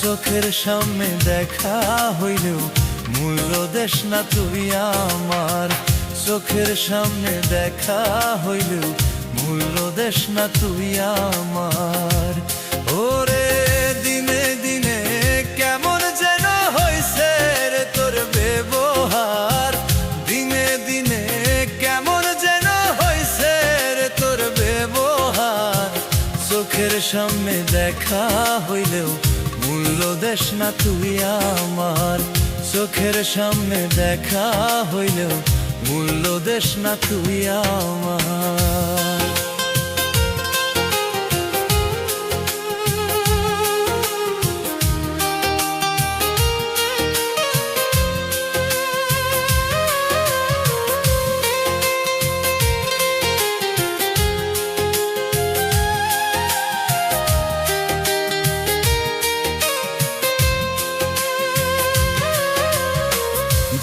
চোখের সামনে দেখা হইলেও মূল্য দেশ না তুই আমার। চোখের সামনে দেখা হইলেও মূল্য দেশ না তুই আমার। ওরে দিনে দিনে কেমন যেন হইছে রে তোর ব্যবহার, দিনে দিনে কেমন যেন হইছে রে তোর ব্যবহার। চোখের সামনে দেখা হইলেও মূল্য দেশ না তুই আমার। চোখের সামনে দেখা হইলেও মূল্য দেশ না তুই আমার।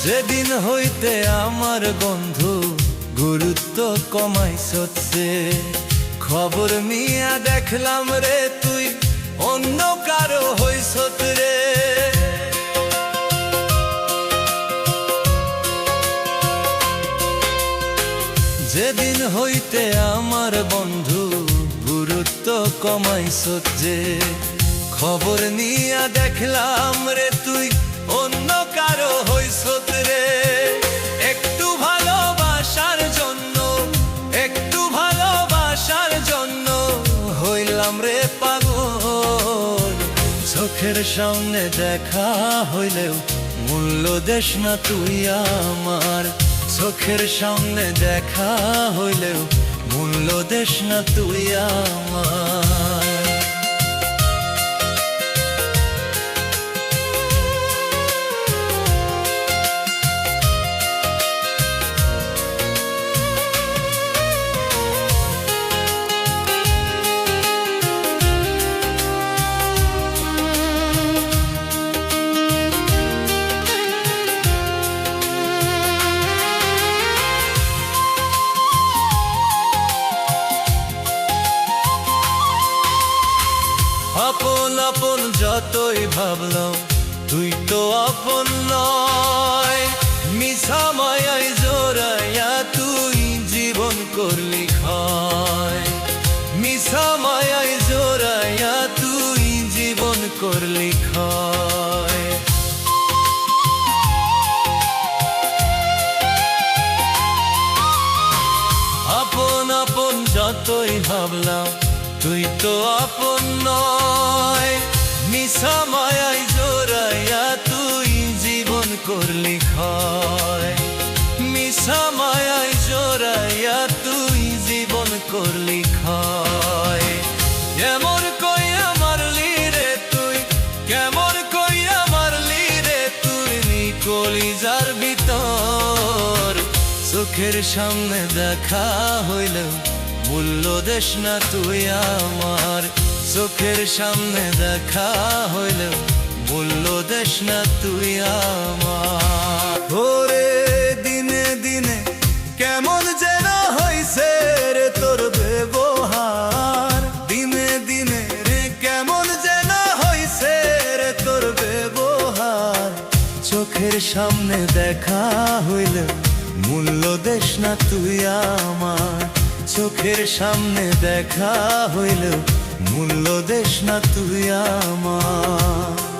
যেদিন হইতে আমার বন্ধু গুরুত্ব কমাইছে, খবর মিয়া দেখলাম রে তুই অন্য কারো হইছ রে। যেদিন হইতে আমার বন্ধু গুরুত্ব কমাইছে, খবর নিয়া দেখলাম রে তুই অন্য কারো হইছ রে। একটু ভালোবাসার জন্য, একটু ভালোবাসার জন্য হইলাম রে পাগল। চোখের সামনে দেখা হইলেও মূল্য দেশ না তুই আমার। চোখের সামনে দেখা হইলেও মূল্য দেশ না তুই আমার। আপন আপন যতই ভাবলাম তুই তো আপন নয়। মিছা মায়ায় জোড়াইয়া তুই জীবন করলি ক্ষয়। মিছা মায়ায় জোড়াইয়া তুই জীবন করলি ক্ষয়। আপন আপন যতই ভাবলাম তুই তো আপন নয়। মিছা মায়ায় জোড়াইয়া তুই জীবন করলি ক্ষয়। মিছা মায়ায় জোড়াইয়া তুই জীবন করলি ক্ষয়। কেমন কইয়া মারলি রে তুই, কেমন কইয়া মারলি রে তুই কলিজার ভিতর। চোখের সামনে দেখা হইলেও মূল্য দেশ না তুই আমার। চোখের সামনে দেখা হইলেও মূল্য দেশ না তুই আমার। ওরে দিনে দিনে কেমন যেন হইছে রে তোর ব্যবহার, দিনে দিনে রে কেমন যেন হইছে রে তোর ব্যবহার। চোখের সামনে দেখা হইলেও মূল্য দেশ না তুই আমার। চোখের সামনে দেখা হইলেও মূল্য দেশ না তুই আমার।